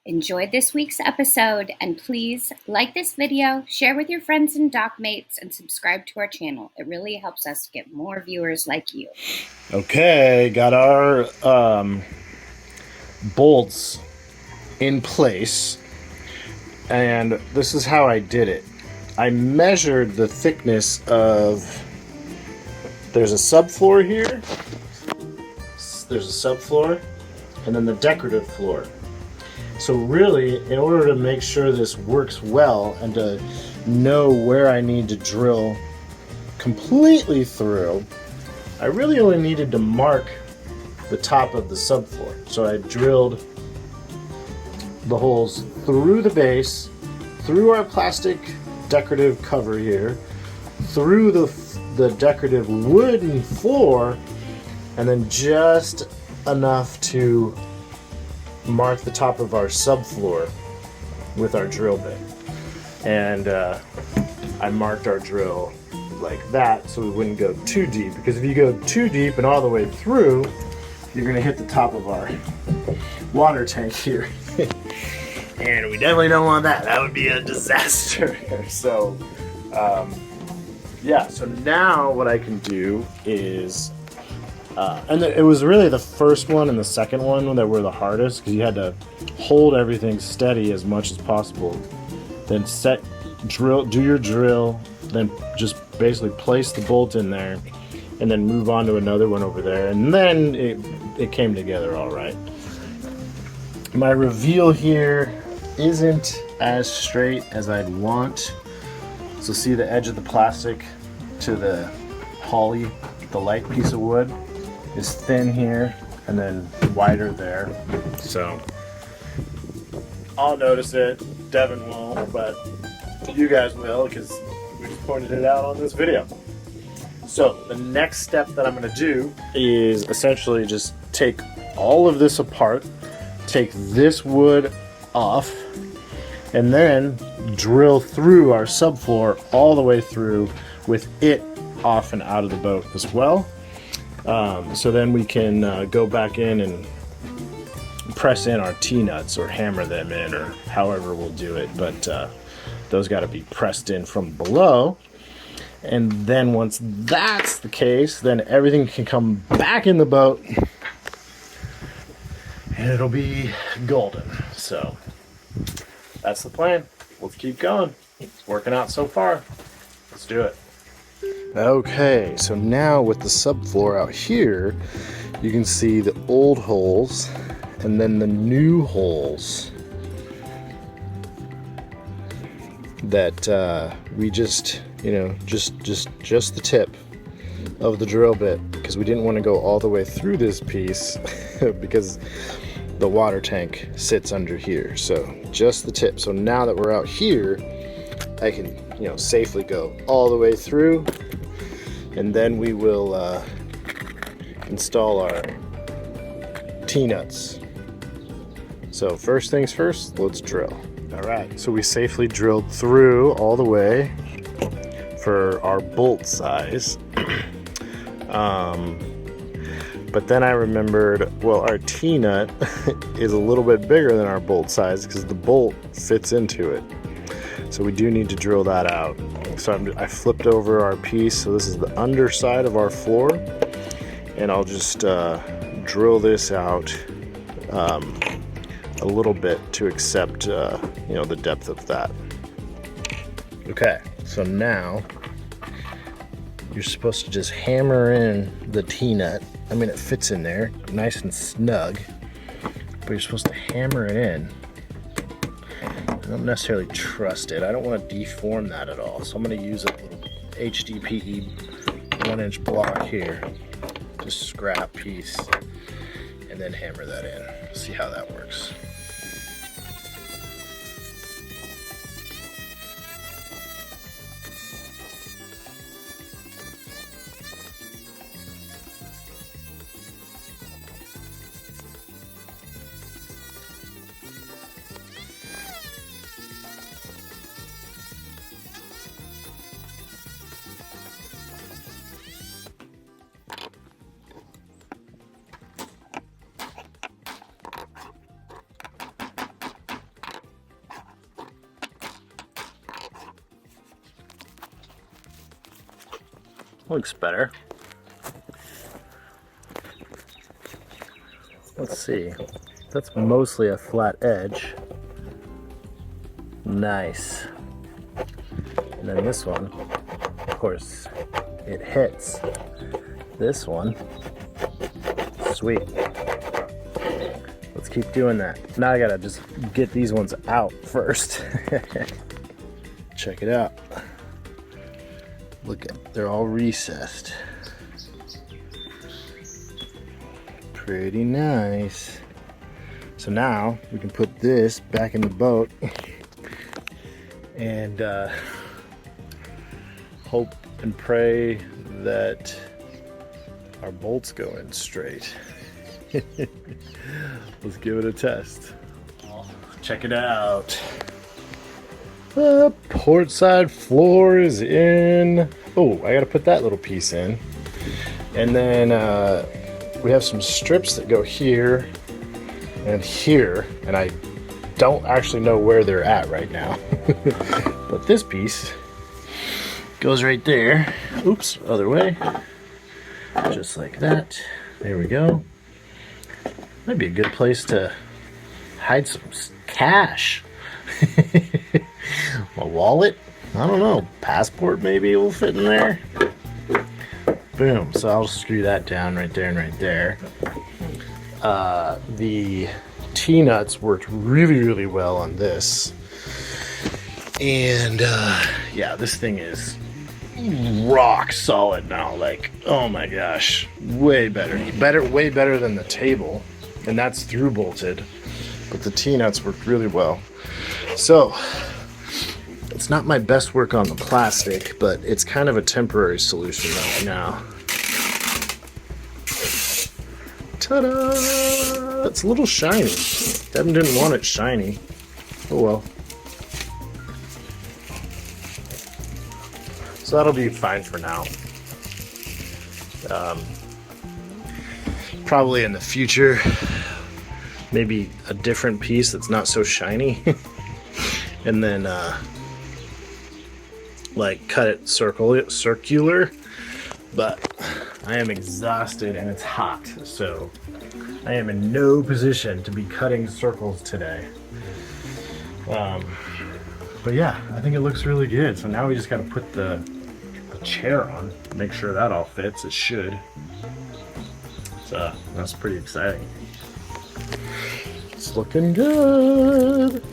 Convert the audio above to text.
enjoyed this week's episode, and please like this video, share with your friends and dock mates, and subscribe to our channel. It really helps us get more viewers like you. Okay, got our bolts in place, and this is how I did it. I measured the thickness of, there's a subfloor here, there's a subfloor, and then the decorative floor. So really, in order to make sure this works well and to know where I need to drill completely through, I really only needed to mark the top of the subfloor. So I drilled the holes through the base, through our plastic decorative cover here, through the decorative wooden floor, and then just enough to mark the top of our subfloor with our drill bit. And I marked our drill like that so we wouldn't go too deep, because if you go too deep and all the way through, you're gonna hit the top of our water tank here. And we definitely don't want that. That would be a disaster. So yeah, so now what I can do is and it was really the first one and the second one that were the hardest, because you had to hold everything steady as much as possible. Then do your drill, then just basically place the bolt in there, and then move on to another one over there, and then it came together all right. My reveal here isn't as straight as I'd want. So see the edge of the plastic to the poly, the light piece of wood, is thin here and then wider there. So I'll notice it, Devin won't, but you guys will, because we just pointed it out on this video. So the next step that I'm going to do is essentially just take all of this apart, take this wood off, and then drill through our subfloor all the way through with it off and out of the boat as well. So then we can go back in and press in our T-nuts or hammer them in, or however we'll do it, but those got to be pressed in from below. And then once that's the case, then everything can come back in the boat and it'll be golden. So that's the plan. Let's keep going. It's working out so far. Let's do it. Okay, so now with the subfloor out here, you can see the old holes and then the new holes that we just, just the tip of the drill bit, because we didn't want to go all the way through this piece because the water tank sits under here. So just the tip. So now that we're out here, I can, safely go all the way through, and then we will install our T-nuts. So first things first, let's drill. All right, so we safely drilled through all the way for our bolt size. But then I remembered, well, our T-nut is a little bit bigger than our bolt size because the bolt fits into it. So we do need to drill that out. So I flipped over our piece. So this is the underside of our floor. And I'll just drill this out a little bit to accept, the depth of that. Okay, so now you're supposed to just hammer in the T-nut. I mean, it fits in there nice and snug, but you're supposed to hammer it in. I don't necessarily trust it. I don't want to deform that at all. So I'm going to use a little HDPE 1-inch block here, just scrap piece, and then hammer that in. See how that works. Looks better. Let's see. That's mostly a flat edge. Nice. And then this one, of course, it hits. This one, sweet. Let's keep doing that. Now I gotta just get these ones out first. Check it out. Look at, they're all recessed. Pretty nice. So now we can put this back in the boat and hope and pray that our bolts go in straight. Let's give it a test. Check it out. The port side floor is in. Oh, I gotta put that little piece in. And then we have some strips that go here and here, and I don't actually know where they're at right now. But this piece goes right there. Oops, other way. Just like that. There we go. Might be a good place to hide some cash. My wallet? I don't know. Passport maybe will fit in there. Boom. So I'll screw that down right there and right there. The T-nuts worked really, really well on this. And yeah, this thing is rock solid now. Like, oh my gosh. Way better. Way better than the table. And that's through bolted. But the T-nuts worked really well. So it's not my best work on the plastic, but it's kind of a temporary solution right now. Ta-da! It's a little shiny. Devin didn't want it shiny. Oh well. So that'll be fine for now. Probably in the future, maybe a different piece that's not so shiny. And then like cut it circular, but I am exhausted and it's hot, so I am in no position to be cutting circles today. But yeah, I think it looks really good. So now we just got to put the chair on, make sure that all fits. It should. So that's pretty exciting. It's looking good.